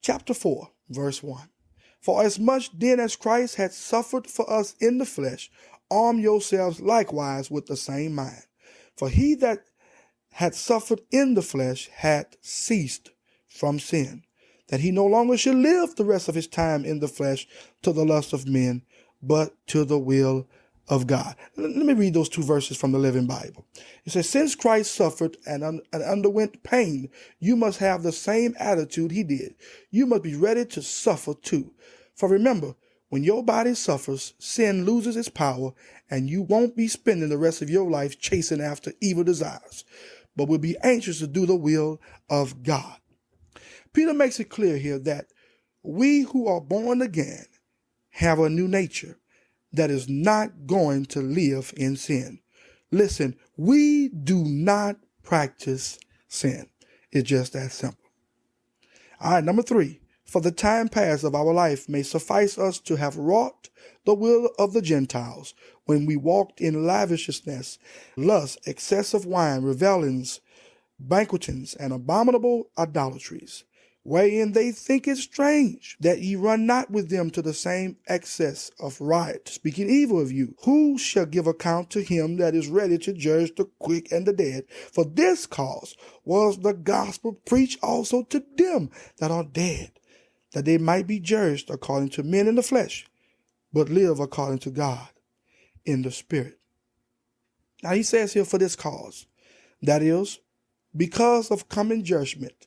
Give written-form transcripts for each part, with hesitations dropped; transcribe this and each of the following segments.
chapter 4, verse 1. For as much then as Christ had suffered for us in the flesh, arm yourselves likewise with the same mind. For he that had suffered in the flesh had ceased from sin, that he no longer should live the rest of his time in the flesh to the lust of men, but to the will of God. Let me read those two verses from the Living Bible. It says, since Christ suffered and underwent pain, you must have the same attitude he did. You must be ready to suffer too. For remember, when your body suffers, sin loses its power, and you won't be spending the rest of your life chasing after evil desires, but will be anxious to do the will of God. Peter makes it clear here that we who are born again have a new nature that is not going to live in sin. Listen, we do not practice sin. It's just that simple. All right, number 3. For the time past of our life may suffice us to have wrought the will of the Gentiles when we walked in lavishness, lust, excessive wine, revelings, banquetings, and abominable idolatries, wherein they think it strange that ye run not with them to the same excess of riot, speaking evil of you. Who shall give account to him that is ready to judge the quick and the dead? For this cause was the gospel preached also to them that are dead, that they might be judged according to men in the flesh, but live according to God in the spirit. Now he says here, for this cause, that is, because of coming judgment,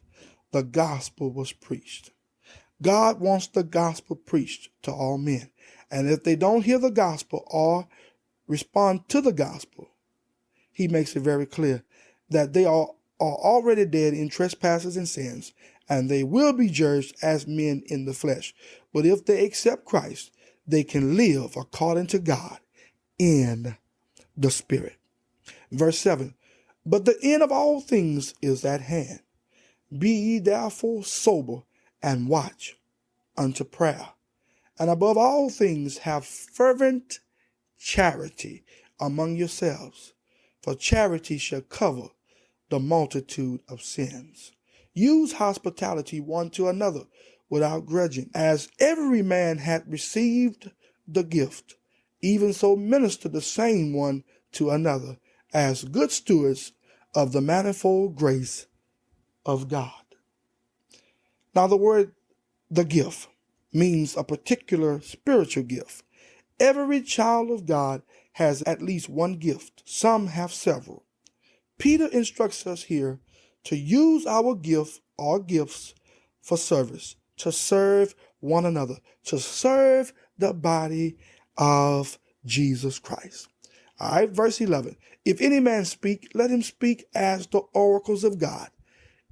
the gospel was preached. God wants the gospel preached to all men. And if they don't hear the gospel or respond to the gospel, he makes it very clear that they are already dead in trespasses and sins, and they will be judged as men in the flesh. But if they accept Christ, they can live according to God in the Spirit. Verse 7, but the end of all things is at hand. Be ye therefore sober and watch unto prayer. And above all things have fervent charity among yourselves, for charity shall cover the multitude of sins. Use hospitality one to another without grudging, as every man hath received the gift, even so minister the same one to another, as good stewards of the manifold grace of God. Now the word the gift means a particular spiritual gift. Every child of God has at least one gift. Some have several. Peter instructs us here to use our gift or gifts for service, to serve one another, to serve the body of Jesus Christ. All right, verse 11. If any man speak, let him speak as the oracles of God.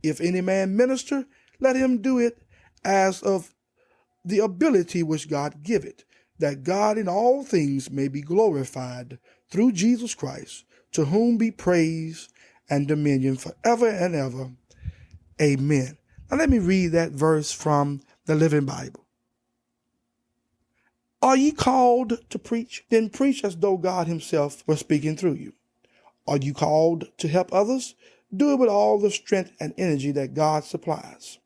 If any man minister, let him do it as of the ability which God giveth, that God in all things may be glorified through Jesus Christ, to whom be praise and dominion forever and ever. Amen. Now let me read that verse from the Living Bible. Are ye called to preach? Then preach as though God himself were speaking through you. Are you called to help others? Do it with all the strength and energy that God supplies,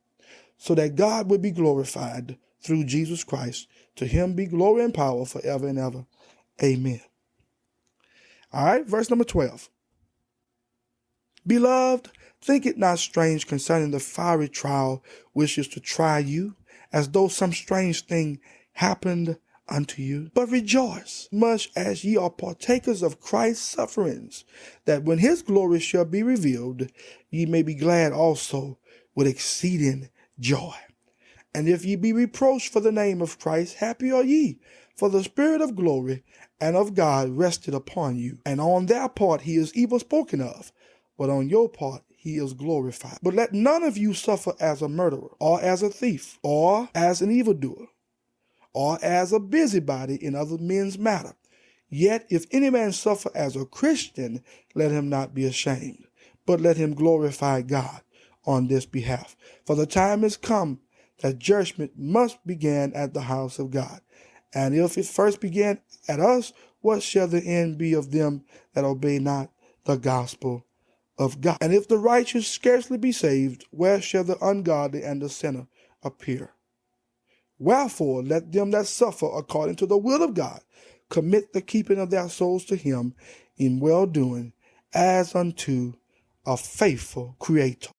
so that God would be glorified through Jesus Christ. To him be glory and power forever and ever. Amen. All right, verse number 12. Beloved, think it not strange concerning the fiery trial which is to try you, as though some strange thing happened unto you. But rejoice, much as ye are partakers of Christ's sufferings, that when his glory shall be revealed, ye may be glad also with exceeding joy. And if ye be reproached for the name of Christ, happy are ye, for the Spirit of glory and of God rested upon you. And on their part he is evil spoken of, but on your part he is glorified. But let none of you suffer as a murderer, or as a thief, or as an evildoer, or as a busybody in other men's matter. Yet if any man suffer as a Christian, let him not be ashamed, but let him glorify God on this behalf. For the time is come that judgment must begin at the house of God. And if it first began at us, what shall the end be of them that obey not the gospel of God? And if the righteous scarcely be saved, where shall the ungodly and the sinner appear. Wherefore, let them that suffer according to the will of God commit the keeping of their souls to him in well-doing, as unto a faithful Creator.